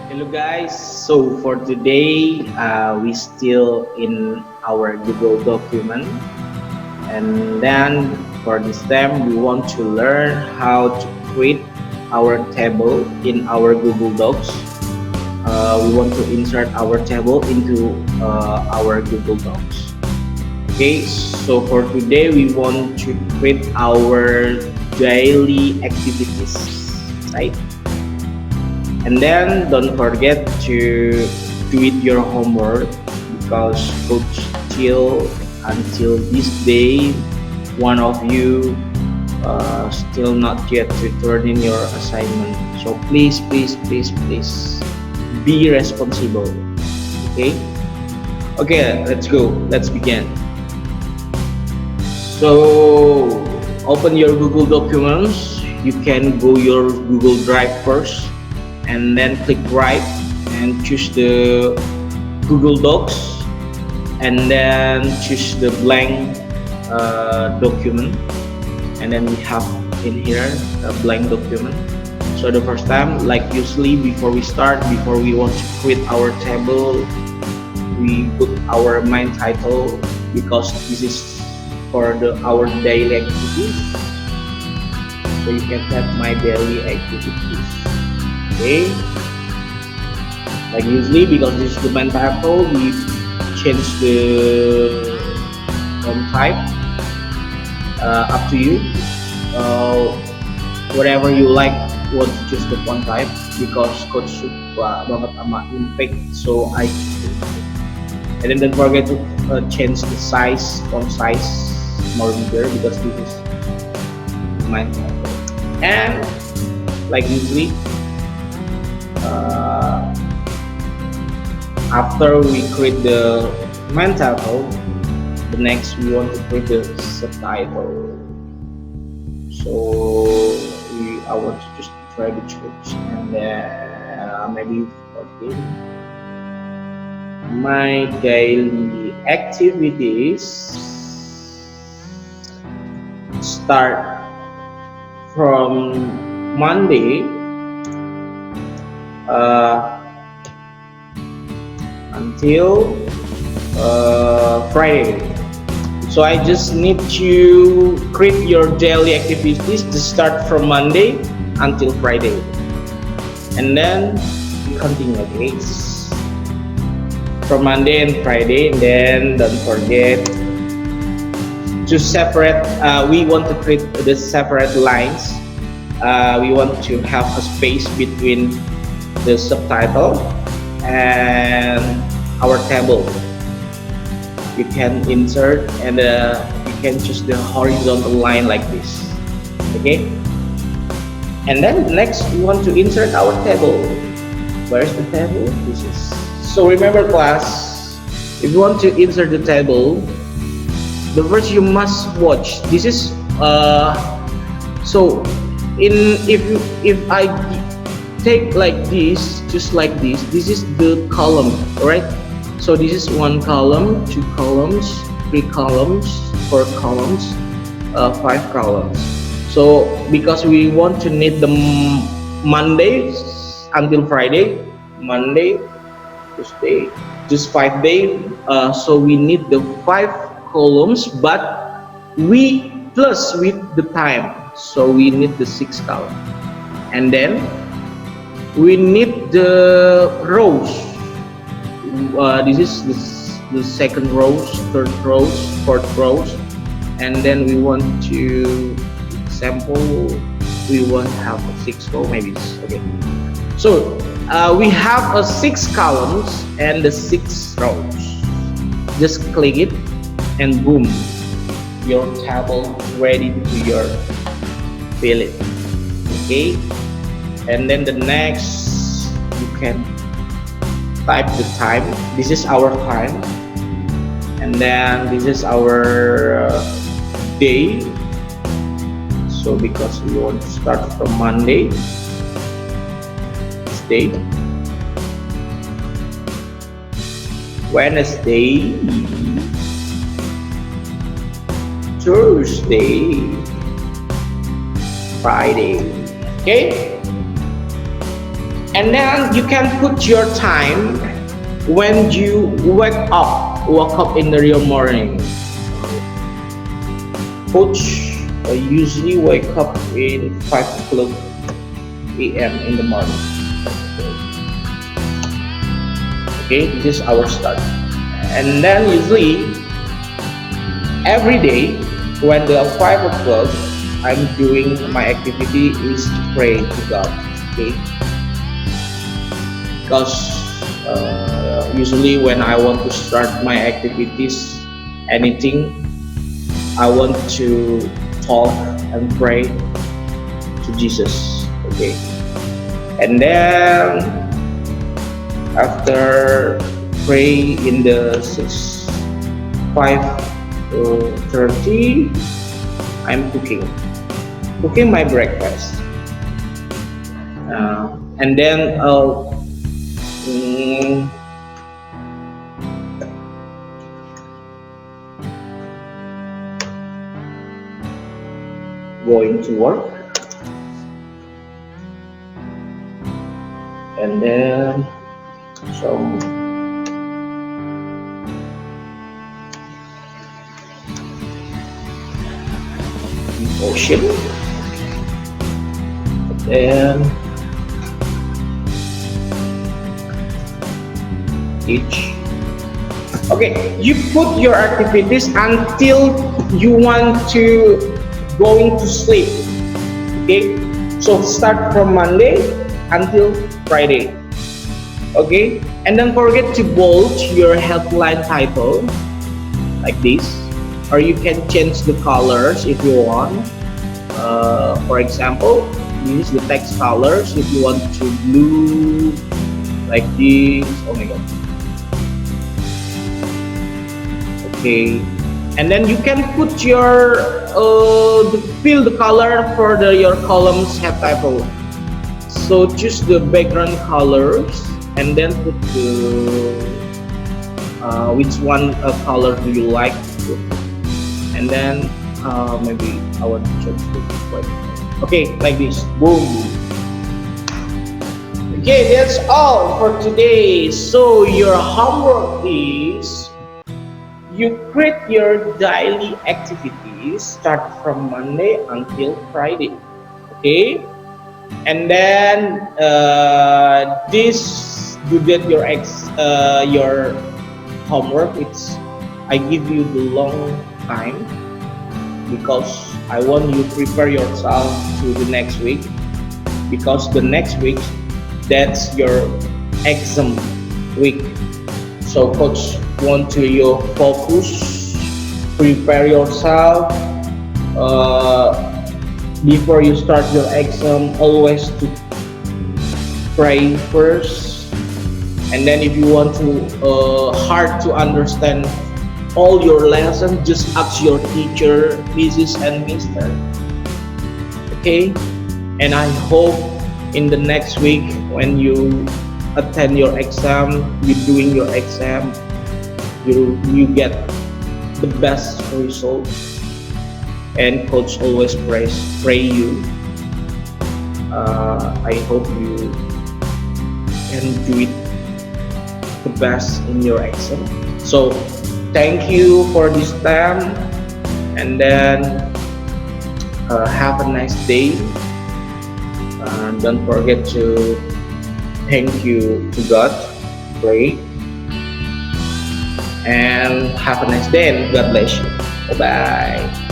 Hello guys. So for today, we still in our Google document, and then for this time, we want to learn how to create our table in our Google Docs. We want to insert our table into our Google Docs. Okay. So for today, we want to create our daily activities, right? And then don't forget to do it your homework because coach still until this day one of you still not yet to turn in your assignment. So please be responsible. Okay? Okay, let's go. Let's begin. So open your Google documents. You can go your Google Drive first and then click right and choose the Google Docs and then choose the blank document, and then we have in here a blank document. So the first time, like usually before we start, before we want to create our table, we put our main title because this is for our daily activities. So you can type my daily activities. Okay, like usually because this is the main title, we change the font type. Up to you. Whatever you like, want to choose the font type because coach suka banget sama impact, so I choose it. And then don't forget to change the size, font size more bigger because this is my title. And like usually. After we create the main title, the next we want to create the subtitle. So I want to just try to choose, and then maybe okay. My daily activities start from Monday until Friday. So I just need to create your daily activities to start from Monday until Friday, and then we continue. Okay, from Monday and Friday, and then don't forget to separate. We want to create the separate lines. We want to have a space between the subtitle and our table. You can insert and you can choose the horizontal line like this. Okay, and then next we want to insert our table. Where's the table? This is, so remember class, if you want to insert the table, the first you must watch this is so in if I take like this, just like this is the column, right? So this is one column, two columns, three columns, four columns, five columns. So because we want to need the Monday until Friday, Monday, Tuesday, just 5 days. So we need the 5 columns, but we plus with the time. So we need the 6 column, and then we need the rows. This is the second rows, third rows, fourth rows, and then we want to sample. We want to have a 6 row, maybe. Okay. So we have a 6 columns and the 6 rows. Just click it, and boom, your table ready to your fill it. Okay. And then the next, you can type the time. This is our time, and then this is our day. So because we want to start from Monday, Tuesday, Wednesday, Thursday, Friday. Okay. And then you can put your time when you wake up in the real morning. Coach usually wake up in 5 o'clock a.m. in the morning. Okay, this is our start. And then usually every day when the 5 o'clock I'm doing my activity is to pray to God. Okay, because usually when I want to start my activities, anything, I want to talk and pray to Jesus. Okay, and then after pray in the 5:30, I'm cooking my breakfast, and then I'll going to work, and then some devotion, then each. Okay, you put your activities until you want to going to sleep. Okay, so start from Monday until Friday. Okay, and don't forget to bold your headline title like this, or you can change the colors if you want. For example, use the text colors if you want to blue like this. Oh my god. Okay, and then you can put your fill the color for your columns head title. So choose the background colors and then put the which one color do you like to put, and then maybe I want to change the white. Okay, like this. Boom. Okay, that's all for today. So your homework is you create your daily activities start from Monday until Friday. Okay, and then this do get your homework. It's I give you the long time because I want you prepare yourself to the next week, because the next week that's your exam week. So coach want to you focus, prepare yourself before you start your exam. Always to pray first, and then if you want to hard to understand all your lessons, just ask your teacher, Mrs. and Mister. Okay, and I hope in the next week when you attend your exam, you doing your exam, you get the best result. And coach always pray you. I hope you can do it the best in your exam. So thank you for this time, and then have a nice day. Don't forget to thank you to God, pray, and have a nice day, and God bless you. Bye bye.